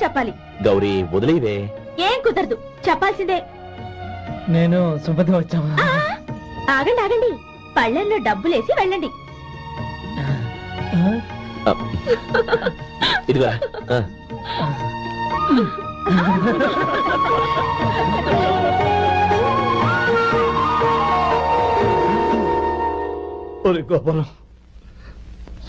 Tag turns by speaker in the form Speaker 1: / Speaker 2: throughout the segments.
Speaker 1: చెప్పాలి.
Speaker 2: గౌరీ వదిలేవే.
Speaker 1: ఏం కుదరదు, చెప్పాల్సిందే.
Speaker 3: నేను సుమతి వచ్చామా?
Speaker 1: ఆగండి ఆగండి, పళ్ళెంలో డబ్బులేసి వెళ్ళండి.
Speaker 2: ఇదిగా
Speaker 4: గోపాలం,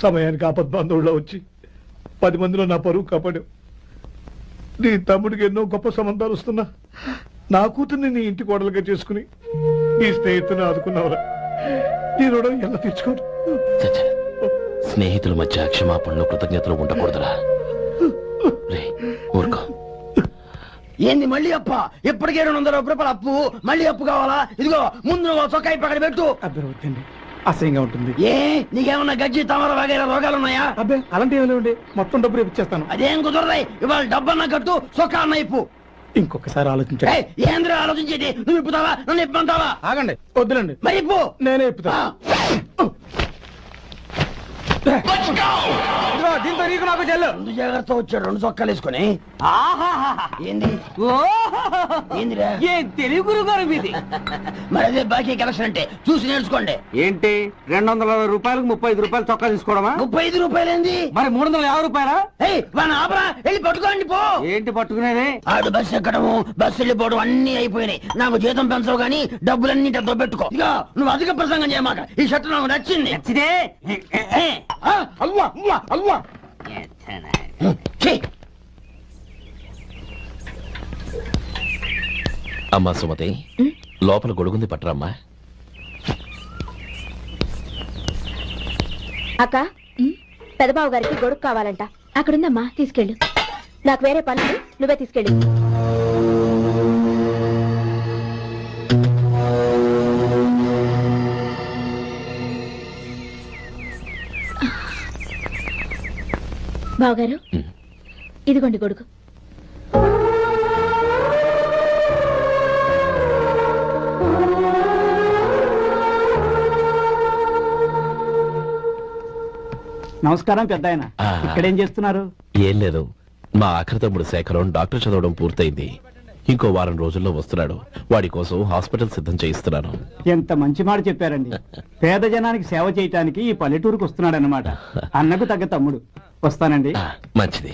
Speaker 4: సమయానికి ఆపద్బాంధవుల్లో వచ్చి 10 మందిలో నా పరువు కాపాడు. నీ తమ్ముడికి ఎన్నో గొప్ప సంబంధాలు వస్తున్నా నా కూతుర్ని నీ ఇంటి కోడలుగా చేసుకుని నీ స్నేహితుని ఆదుకున్నావురా. నీ రుణం ఎలా తీర్చుకోడు.
Speaker 2: స్నేహితుల మధ్య క్షమాపణలు కృతజ్ఞతలు ఉండకూడదురా. ఊరుకో.
Speaker 5: ఏంది మళ్ళీ అప్ప? ఇప్పటికే 200 రూపాయలు అప్పు, మళ్ళీ అప్పు కావాలా? ఇదిగో ముందు చొక్కాయి పక్కన పెట్టు.
Speaker 4: అర్థమవుతుంది, అసహ్యంగా ఉంటుంది.
Speaker 5: ఏ నీకేమన్నా గజ్జి తమర వగైరా రోగాలున్నాయా?
Speaker 4: అబ్బే అలాంటి ఏమి మొత్తం డబ్బు రేపు ఇచ్చేస్తాను.
Speaker 5: అదేం కుదరదాయి. ఇవాళ డబ్బన్నా కట్టు, చొక్కా అన్న ఇప్పు.
Speaker 4: ఇంకొకసారి ఆలోచించండి.
Speaker 5: ఏంద్ర ఆలోచించేది? నువ్వు ఇప్పుతావా, నన్ను ఇప్పమంటావా?
Speaker 4: ఆగండి, వద్దులండి,
Speaker 5: మరి ఇప్పు.
Speaker 4: నేనే ఇప్పుతా. దీంతో నీకు నాకు చెల్లు.
Speaker 5: ముందు జాగ్రత్త వచ్చాడు 2 చొక్కాలు వేసుకుని. ఏంది ఏందిరా?
Speaker 3: ఏం తెలుగు గురుగారు మీది?
Speaker 5: మరి అదే బాకీ కలెక్షన్ అంటే చూసి నేర్చుకోండి.
Speaker 3: ఏంటి 260 రూపాయలకు 35 రూపాయలు చొక్కా తీసుకోవడమా?
Speaker 5: 35 రూపాయలు ఏంది?
Speaker 3: మరి 350 రూపాయలా?
Speaker 5: వాడిని ఆపరా, వెళ్ళి పట్టుకోండి పో.
Speaker 3: ఏంటి పట్టుకునేది?
Speaker 5: ఆడు బస్సు ఎక్కడము, బస్సు వెళ్ళిపోవడం అన్ని అయిపోయినాయి. నాకు జీతం పెంచవు గానీ డబ్బులన్నీ పెట్టుకో. ఇక నువ్వు అధిక ప్రసంగం చేయమాక. ఈ షర్ట్ నాకు నచ్చింది.
Speaker 3: నచ్చితే
Speaker 5: అల్వా అల్వా అల్వా.
Speaker 2: అమ్మా సుమతి, లోపల గొడుగుంది పట్టరమ్మా.
Speaker 1: అక్క, పెదబాబు గారికి గొడుగు కావాలంట. అక్కడుందమ్మా, తీసుకెళ్ళు. నాకు వేరే పనులు, నువ్వే తీసుకెళ్ళు. బావగారు, ఇదిగోండి గొడుగు.
Speaker 3: నమస్కారం పెద్దాయన. ఇక్కడేం చేస్తున్నారు?
Speaker 2: ఏం లేదు, మా ఆఖరి తమ్ముడు శేఖరం డాక్టర్ చదవడం పూర్తయింది. ఇంకో వారం రోజుల్లో వస్తున్నాడు. వాడి కోసం హాస్పిటల్ సిద్ధం చేయిస్తున్నాను.
Speaker 3: ఎంత మంచి మాట చెప్పారండి. పేద జనానికి సేవ చేయటానికి ఈ పల్లెటూరుకు వస్తున్నాడు అన్నమాట. అన్నకు తగ్గ తమ్ముడు. వస్తానండి.
Speaker 2: మంచిది.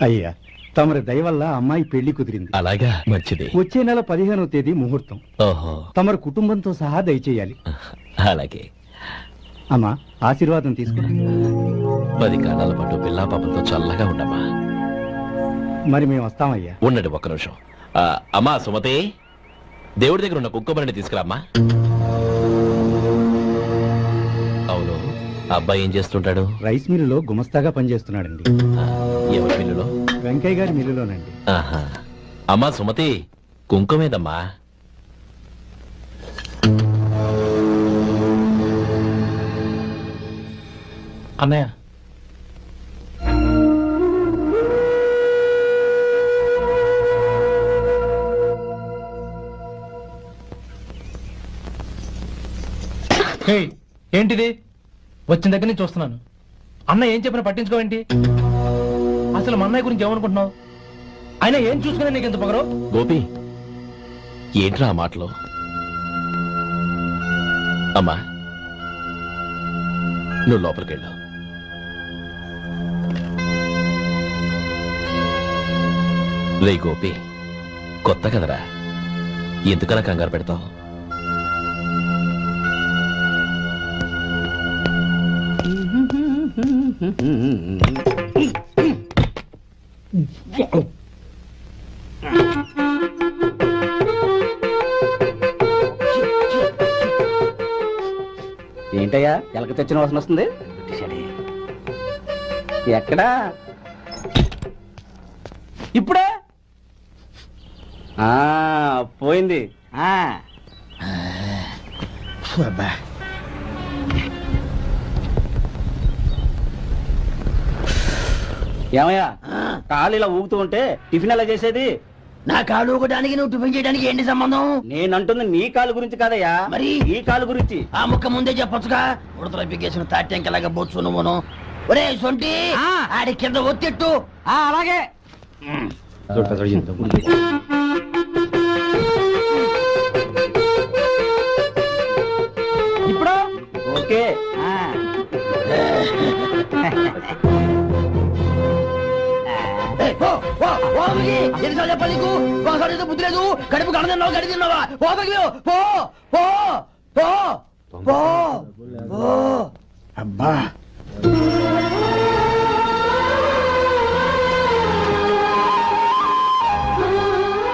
Speaker 4: అయ్యా, తమరి దయ వల్ల అమ్మాయి పెళ్లి కుదిరింది.
Speaker 2: అలాగా, మంచిది.
Speaker 4: వచ్చే నెల 15వ తేదీ ముహూర్తం.
Speaker 2: ఓహో,
Speaker 4: తమరి కుటుంబంతో సహా దయచేయాలి.
Speaker 2: అలాగే.
Speaker 4: అమ్మా, ఆశీర్వాదం తీసుకురా.
Speaker 2: 10 కాలాల పాటు పిల్లా పాపంతో చల్లగా ఉండమ్మా.
Speaker 4: మరి మేము వస్తామయ్యా.
Speaker 2: ఉండండి ఒక్క నిమిషం. అమ్మా సుమతి, దేవుడి దగ్గర ఉన్న కుక్కమరిని తీసుకురామ్మా. అవును, అబ్బాయి ఏం చేస్తుంటాడు?
Speaker 4: రైస్ మిల్లులో గుమస్తాగా పనిచేస్తున్నాడండి.
Speaker 2: ఎవరి మిల్లులో?
Speaker 4: వెంకయ్య గారి మిల్లులోనండి.
Speaker 2: ఆహా. అమ్మా సుమతి, కుంకుమేదమ్మా?
Speaker 3: అన్నయ్య, ఏంటిది? వచ్చిన దగ్గర నుంచి చూస్తున్నాను. అన్న ఏం చెప్పినా పట్టించుకోవేంటి? అసలు మా అన్నయ్య గురించి ఏమనుకుంటున్నావు? ఆయన ఏం చూసుకున్నా నీకు ఎంత పొగరు?
Speaker 2: గోపి, ఏంట్రా ఆ మాటలు? అమ్మా, నువ్వు లోపలికెళ్ళు. రే గోపి, కొత్త కదరా, ఎందుకలా కంగారు పెడతావు?
Speaker 3: ఏంటయ్యా ఎలక తెచ్చిన వాసన వస్తుంది? ఎక్కడా? ఇప్పుడే పోయింది. ఏమయ్యా, కాలు ఇలా ఊగుతూ ఉంటే టిఫిన్ ఎలా చేసేది?
Speaker 5: నా కాలు ఊగడానికి నువ్వు టిఫిన్ చేయడానికి ఏంటి సంబంధం?
Speaker 3: నేనంటుంది నీ కాలు గురించి కాదయ్యా,
Speaker 5: మరి
Speaker 3: ఈ కాలు గురించి.
Speaker 5: ఆ ముక్క ముందే చెప్పొచ్చుగా. ఉడతలో పిగేసిన తాట్యంకలాగా బొచ్చు నువ్వును. ఒరే సొంటి ఆడి కింద ఒత్తిట్టు.
Speaker 6: అలాగే. ఇప్పుడు ఓకే.
Speaker 5: ఏయ్, పో, పో, పో అక్కడికి. ఎన్నిసార్లు చెప్పాలి నీకు? ఒకసారి ఏదో బుద్ధి లేదు. కడుపు కడ తిన్నావా, గడి తిన్నావా? పో అక్కడికి నువ్వు. పో పో పో పో పో. అబ్బా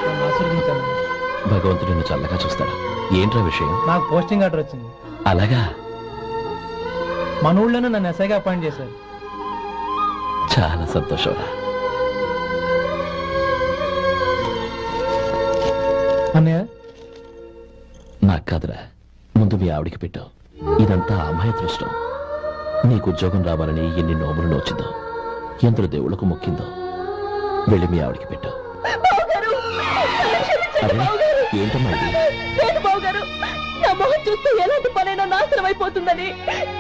Speaker 3: నన్ను ఆశీర్వదించాను.
Speaker 2: భగవంతుడు నిన్ను చల్లగా చూస్తాడు. ఏంట్రా విషయం?
Speaker 3: నాకు పోస్టింగ్ ఆర్డర్ వచ్చింది.
Speaker 2: అలాగా?
Speaker 3: మన ఊళ్ళోనే నన్ను ఎస్ఐగా అపాయింట్ చేశారు.
Speaker 2: చాలా సంతోషంరా.
Speaker 3: అన్నయ్య,
Speaker 2: నాకు కాదురా, ముందు మీ ఆవిడికి పెట్టు. ఇదంతా అమ్మాయి దృష్టం. నీకు ఉద్యోగం రావాలని ఎన్ని నోములు నోచిందో, ఎందరు దేవుళ్ళకు మొక్కిందో. వెళ్ళి మీ ఆవిడికి పెట్టు.
Speaker 1: బావగారు, క్షమించండి
Speaker 2: అరే,
Speaker 1: బావగారు.
Speaker 2: ఏంటమ్మా ఇది?
Speaker 1: లేదు బావగారు, నా మొహం చూస్తే ఎలాంటి పనైనా నాశనం అయిపోతుందని,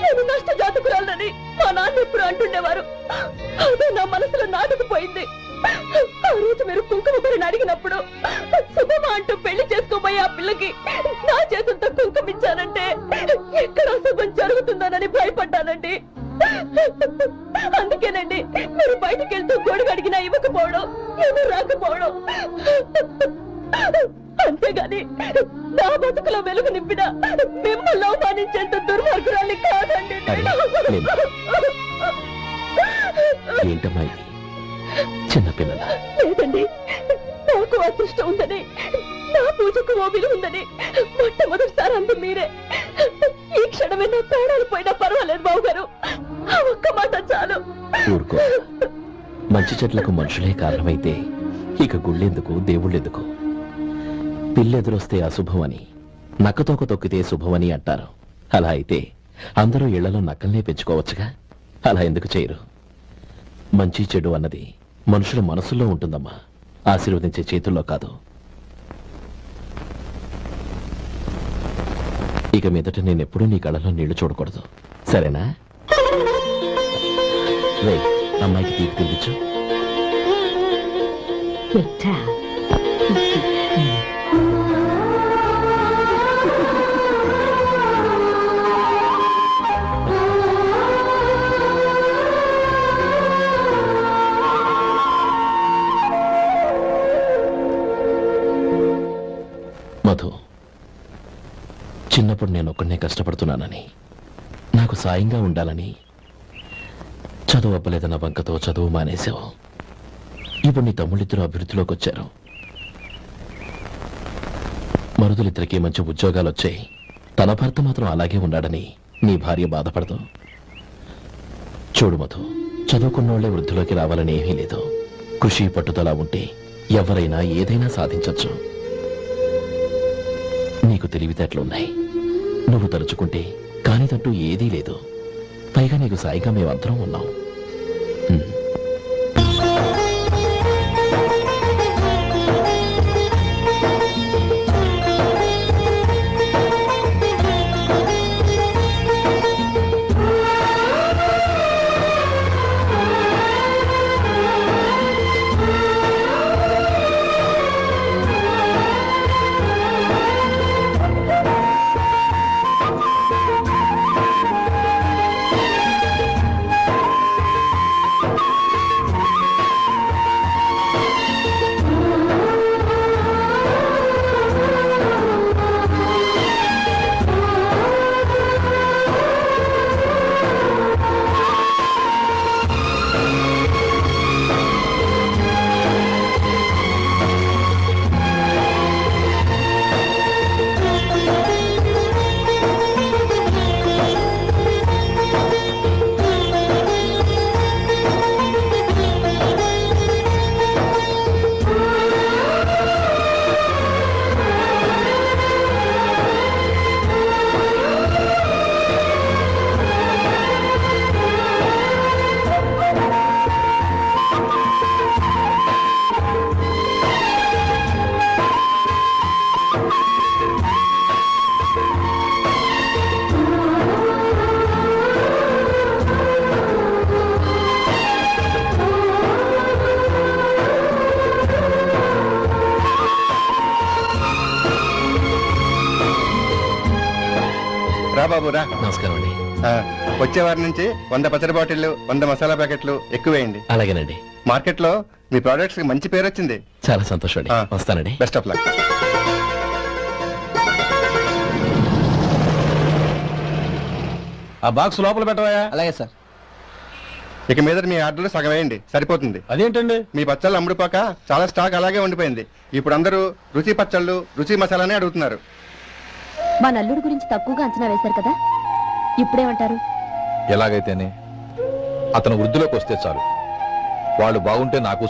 Speaker 1: నేను నష్ట జాతకురాలని మా నాన్న ఎప్పుడు అంటుండేవారు. అదే నా మనసులో నాటుకుపోయింది. ఆ రోజు మీరు కుంకుమ భరిని అడిగినప్పుడు శుభమా అంటూ పెళ్లి చేసుకోబోయే ఆ పిల్లకి నా చేతులతో కుంకుమ ఇచ్చానంటే ఎక్కడ శుభం జరుగుతుందోనని భయపడ్డానండి. అందుకేనండి మీరు బయటికి వెళ్తూ గొడుగు అడిగినా ఇవ్వకపోవడం, ఎవరు రాకపోవడం. అంతేగాని నా బతుకులో వెలుగు నింపిన మిమ్మల్ని అవమానించేంత దుర్మార్గురాలి కాదండి
Speaker 2: అరే,
Speaker 1: నేను.
Speaker 2: ఏంటమ్మా ఇది? చిన్నపిల్లల
Speaker 1: లేదండి, నాకు అదృష్టం ఉందని, నా పూజకు ఓ విలువ ఉందని మొట్టమొదటిసారి అంది మీరే. ఈ క్షణమే నా ప్రాణాలు పోయినా పర్వాలేదు బావగారు. ఆ ఒక్క మాట చాలు.
Speaker 2: ఊరుకో. మంచి చెట్లకు మనుషులే కారణమైతే ఇక గుళ్ళెందుకు, దేవుళ్ళెందుకు? పిల్లెదురొస్తే అశుభమని, నక్కతోక తొక్కితే శుభమని అంటారు. అలా అయితే అందరూ ఇళ్లలో నక్కల్నే పెంచుకోవచ్చుగా. అలా ఎందుకు చేయరు? మంచి చెడు అన్నది మనుషుల మనసుల్లో ఉంటుందమ్మా, ఆశీర్వదించే చేతుల్లో కాదు. ఇక మీదట నేనెప్పుడూ నీ కళ్ళలో నీళ్లు చూడకూడదు, సరేనా? రే, అమ్మాయికి తీపి తినిపించు. మధు, చిన్నప్పుడు నేను ఒక్కడనే కష్టపడుతున్నానని, నాకు సాయంగా ఉండాలని చదువు అవ్వలేదన్న వంకతో చదువు మానేశావు. ఇప్పుడు నీ తమ్ముళ్ళిద్దరూ అభివృద్ధిలోకి వచ్చారు. మరుదులిద్దరికీ మంచి ఉద్యోగాలు వచ్చాయి. తన భర్త మాత్రం అలాగే ఉన్నాడని నీ భార్య బాధపడదు. చూడు మధు, చదువుకున్నోళ్లే వృద్ధిలోకి రావాలని ఏమీ లేదు. కృషి పట్టుదల ఉంటే ఎవరైనా ఏదైనా సాధించొచ్చు. నీకు తెలివితేటలున్నాయి. నువ్వు తలుచుకుంటే కానిదంటూ ఏదీ లేదు. పైగా నీకు సాయిగా మేమందరం ఉన్నాం. ఉమ్.
Speaker 7: బాబు రా.
Speaker 2: నమస్కారం అండి.
Speaker 7: వచ్చే వారి నుంచి 100 పచ్చడి బాటిళ్లు 100 మసాలా ప్యాకెట్లు ఎక్కువేయండి.
Speaker 2: అలాగేనండి.
Speaker 7: మార్కెట్ లో మీ ప్రొడక్ట్స్ కి మంచి పేరు వచ్చింది.
Speaker 2: చాలా సంతోషం అండి.
Speaker 7: ఆ.
Speaker 2: వస్తానండి.
Speaker 7: Best of luck.
Speaker 3: ఆ బాక్స్ లోపల పెట్టవా?
Speaker 5: అలాగే సార్.
Speaker 7: ఇక మీద మీ ఆర్డర్లు సగం వేయండి, సరిపోతుంది.
Speaker 3: అదేంటండి?
Speaker 7: మీ పచ్చళ్ళు అమ్ముడుపోక చాలా స్టాక్ అలాగే ఉండిపోయింది. ఇప్పుడు అందరూ రుచి పచ్చళ్ళు రుచి మసాలానే అడుగుతున్నారు.
Speaker 1: మా నల్లుడి గురించి తక్కువగా అంచనా వేశారు కదా, ఇప్పుడేమంటారు?
Speaker 8: ఎలాగైతేనే అతను వృద్ధిలోకి వస్తే చాలు. వాళ్ళు బాగుంటే నాకు